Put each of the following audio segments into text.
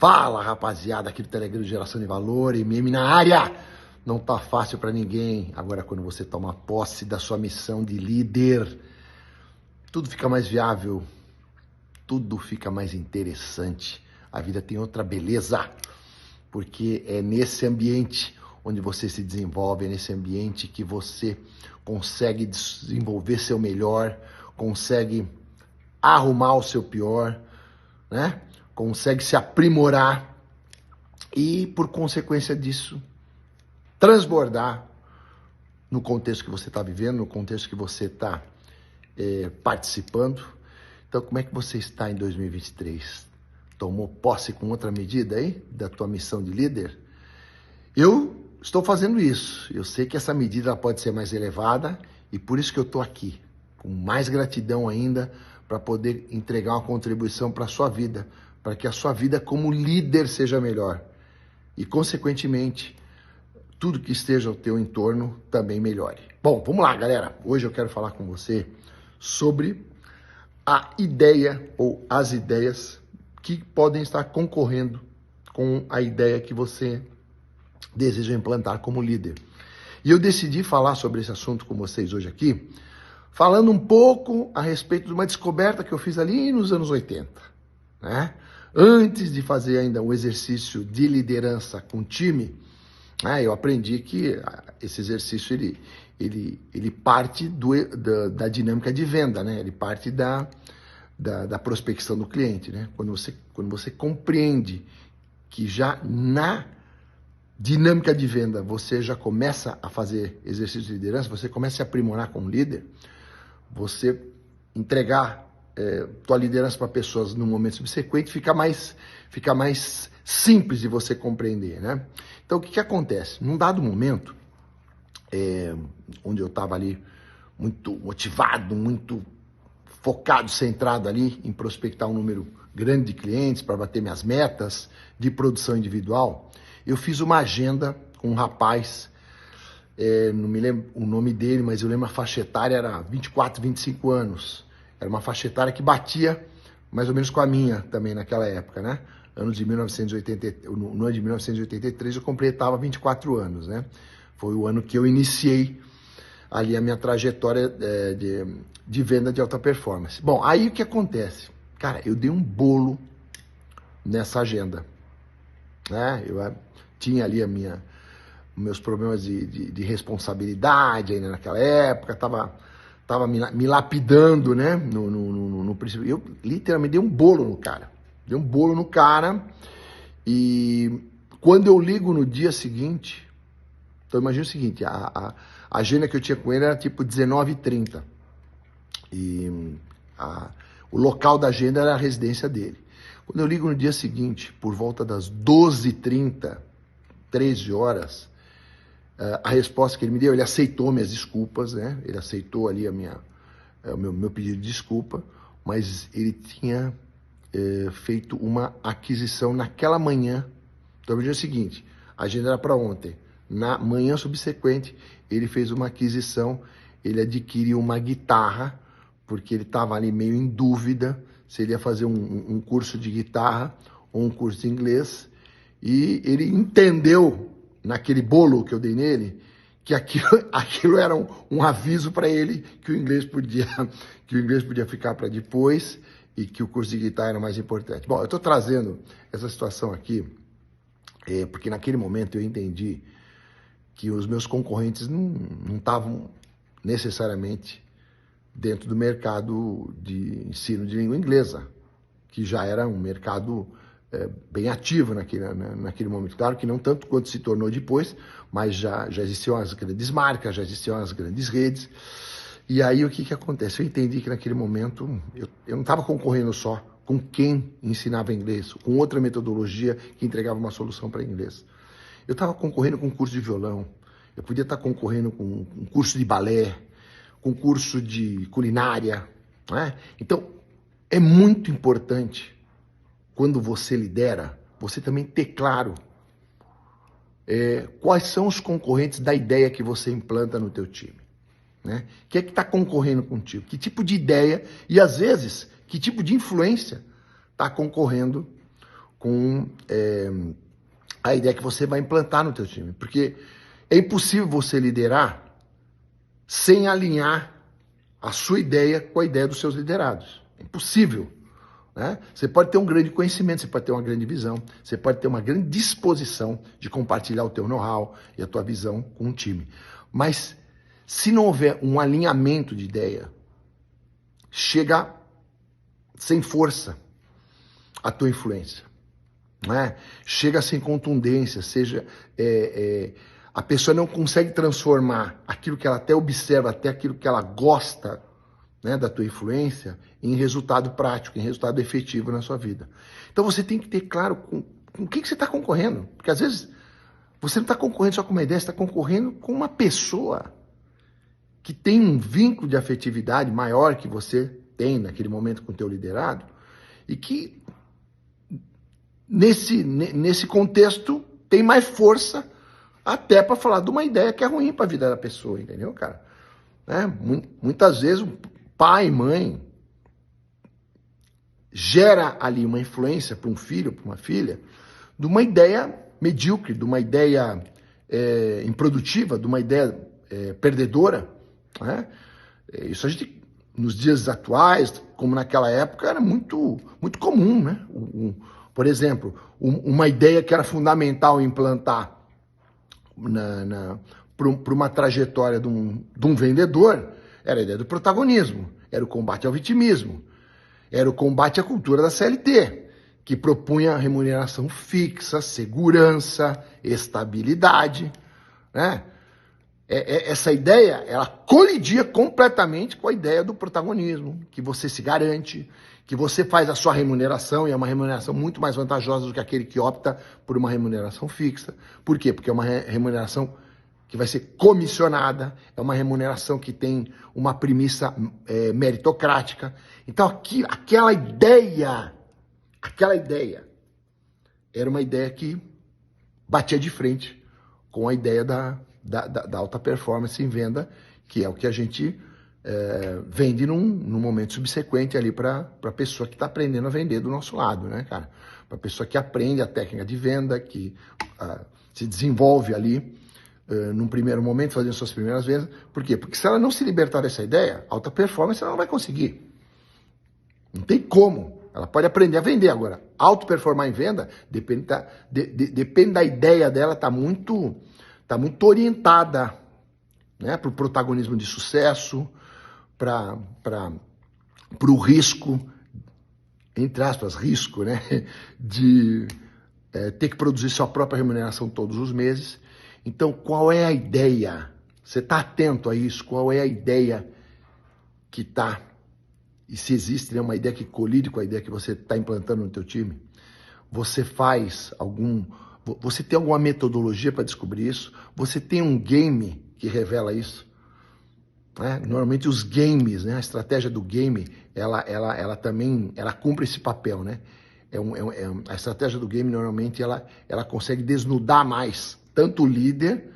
Fala, rapaziada, aqui do Telegram Geração de Valor, MM na área. Não tá fácil para ninguém. Agora, quando você toma posse da sua missão de líder, tudo fica mais viável, tudo fica mais interessante. A vida tem outra beleza, porque é nesse ambiente onde você se desenvolve, é nesse ambiente que você consegue desenvolver seu melhor, consegue arrumar o seu pior, né? Consegue se aprimorar e, por consequência disso, transbordar no contexto que você está vivendo, no contexto que você está participando. Então, como é que você está em 2023? Tomou posse com outra medida aí da tua missão de líder? Eu estou fazendo isso. Eu sei que essa medida pode ser mais elevada e por isso que eu estou aqui, com mais gratidão ainda, para poder entregar uma contribuição para a sua vida, para que a sua vida como líder seja melhor. E, consequentemente, tudo que esteja ao teu entorno também melhore. Bom, vamos lá, galera. Hoje eu quero falar com você sobre a ideia ou as ideias que podem estar concorrendo com a ideia que você deseja implantar como líder. E eu decidi falar sobre esse assunto com vocês hoje aqui, falando um pouco a respeito de uma descoberta que eu fiz ali nos anos 80, né? Antes de fazer ainda um exercício de liderança com time, né, eu aprendi que esse exercício ele parte da dinâmica de venda, né? Ele parte da prospecção do cliente, né? Quando você compreende que já na dinâmica de venda você já começa a fazer exercício de liderança, você começa a se aprimorar como líder, você entregar tua liderança para pessoas no momento subsequente fica mais simples de você compreender, né? Então, o que acontece? Num dado momento, onde eu estava ali muito motivado, muito focado, centrado ali em prospectar um número grande de clientes para bater minhas metas de produção individual, eu fiz uma agenda com um rapaz, não me lembro o nome dele, mas eu lembro a faixa etária era 24, 25 anos. Era uma faixa etária que batia mais ou menos com a minha também naquela época, né? No ano de 1983 eu completava 24 anos, né? Foi o ano que eu iniciei ali a minha trajetória de venda de alta performance. Bom, aí o que acontece? Cara, eu dei um bolo nessa agenda, né? Eu tinha ali meus problemas de responsabilidade ainda naquela época, tava me lapidando, né, no princípio. Eu literalmente dei um bolo no cara. Dei um bolo no cara e quando eu ligo no dia seguinte, então imagina o seguinte, a agenda que eu tinha com ele era tipo 19h30 e o local da agenda era a residência dele. Quando eu ligo no dia seguinte, por volta das 12h30, 13 horas, a resposta que ele me deu, ele aceitou minhas desculpas, né? Ele aceitou ali o meu pedido de desculpa, mas ele tinha feito uma aquisição naquela manhã. Então, no dia seguinte, a agenda era para ontem. Na manhã subsequente, ele fez uma aquisição, ele adquiriu uma guitarra, porque ele estava ali meio em dúvida se ele ia fazer um curso de guitarra ou um curso de inglês, e ele entendeu naquele bolo que eu dei nele, que aquilo era um aviso para ele que o inglês podia ficar para depois e que o curso de guitarra era mais importante. Bom, eu estou trazendo essa situação aqui porque naquele momento eu entendi que os meus concorrentes não estavam necessariamente dentro do mercado de ensino de língua inglesa, que já era um mercado bem ativo naquele momento. Claro que não tanto quanto se tornou depois, mas já existiam as grandes marcas, já existiam as grandes redes. E aí o que acontece? Eu entendi que naquele momento eu não estava concorrendo só com quem ensinava inglês, com outra metodologia que entregava uma solução para inglês. Eu estava concorrendo com um curso de violão, eu podia estar concorrendo com um curso de balé, com um curso de culinária, né? Então, é muito importante quando você lidera, você também ter claro quais são os concorrentes da ideia que você implanta no teu time, né? Quem é que está concorrendo contigo? Que tipo de ideia e, às vezes, que tipo de influência está concorrendo com a ideia que você vai implantar no teu time. Porque é impossível você liderar sem alinhar a sua ideia com a ideia dos seus liderados. É impossível. Né? Você pode ter um grande conhecimento, você pode ter uma grande visão, você pode ter uma grande disposição de compartilhar o teu know-how e a tua visão com o time. Mas se não houver um alinhamento de ideia, chega sem força a tua influência. Né? Chega sem contundência, a pessoa não consegue transformar aquilo que ela até observa, até aquilo que ela gosta, né, da tua influência, em resultado prático, em resultado efetivo na sua vida. Então você tem que ter claro com o que você está concorrendo. Porque às vezes você não está concorrendo só com uma ideia, você está concorrendo com uma pessoa que tem um vínculo de afetividade maior que você tem naquele momento com o teu liderado e que nesse contexto tem mais força até para falar de uma ideia que é ruim para a vida da pessoa, entendeu, cara? Muitas vezes o pai e mãe gera ali uma influência para um filho, para uma filha, de uma ideia medíocre, de uma ideia improdutiva, de uma ideia perdedora. Né? Isso a gente, nos dias atuais, como naquela época, era muito, muito comum. Né? Por exemplo, uma ideia que era fundamental implantar para uma trajetória de um vendedor era a ideia do protagonismo, era o combate ao vitimismo, era o combate à cultura da CLT, que propunha remuneração fixa, segurança, estabilidade. Né? Essa ideia, ela colidia completamente com a ideia do protagonismo, que você se garante, que você faz a sua remuneração, e é uma remuneração muito mais vantajosa do que aquele que opta por uma remuneração fixa. Por quê? Porque é uma remuneração que vai ser comissionada, é uma remuneração que tem uma premissa meritocrática. Então, aquela ideia era uma ideia que batia de frente com a ideia da alta performance em venda, que é o que a gente vende num momento subsequente ali para a pessoa que está aprendendo a vender do nosso lado, né, cara? Para a pessoa que aprende a técnica de venda, que se desenvolve ali num primeiro momento, fazendo suas primeiras vendas. Por quê? Porque se ela não se libertar dessa ideia, alta performance ela não vai conseguir. Não tem como. Ela pode aprender a vender. Agora, auto-performar em venda depende da ideia dela, tá muito orientada, né, para o protagonismo de sucesso, para o risco, entre aspas, risco, né, de ter que produzir sua própria remuneração todos os meses. Então, qual é a ideia? Você está atento a isso? Qual é a ideia que está? E se existe, né, uma ideia que colide com a ideia que você está implantando no teu time? Você tem alguma metodologia para descobrir isso? Você tem um game que revela isso? Né? Normalmente os games, né, a estratégia do game, ela também cumpre esse papel, né? A estratégia do game, normalmente, ela consegue desnudar mais tanto o líder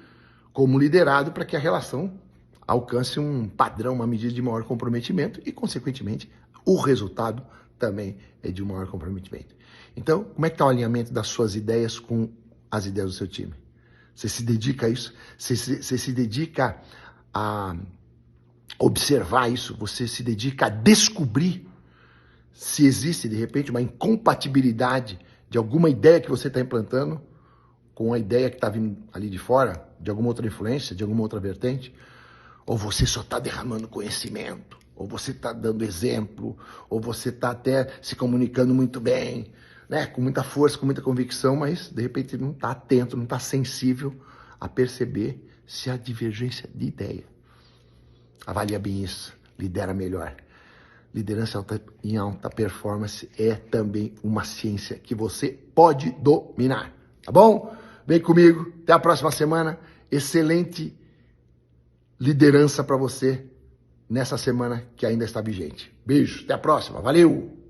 como o liderado para que a relação alcance um padrão, uma medida de maior comprometimento e, consequentemente, o resultado também é de um maior comprometimento. Então, como é que está o alinhamento das suas ideias com as ideias do seu time? Você se dedica a isso? Você se dedica a observar isso? Você se dedica a descobrir se existe, de repente, uma incompatibilidade de alguma ideia que você está implantando com a ideia que está vindo ali de fora, de alguma outra influência, de alguma outra vertente? Ou você só está derramando conhecimento, ou você está dando exemplo, ou você está até se comunicando muito bem, né, com muita força, com muita convicção, mas de repente não está atento, não está sensível a perceber se há divergência de ideia. Avalia bem isso, lidera melhor. Liderança em alta performance é também uma ciência que você pode dominar, tá bom? Vem comigo, até a próxima semana. Excelente liderança para você nessa semana que ainda está vigente. Beijo, até a próxima, valeu!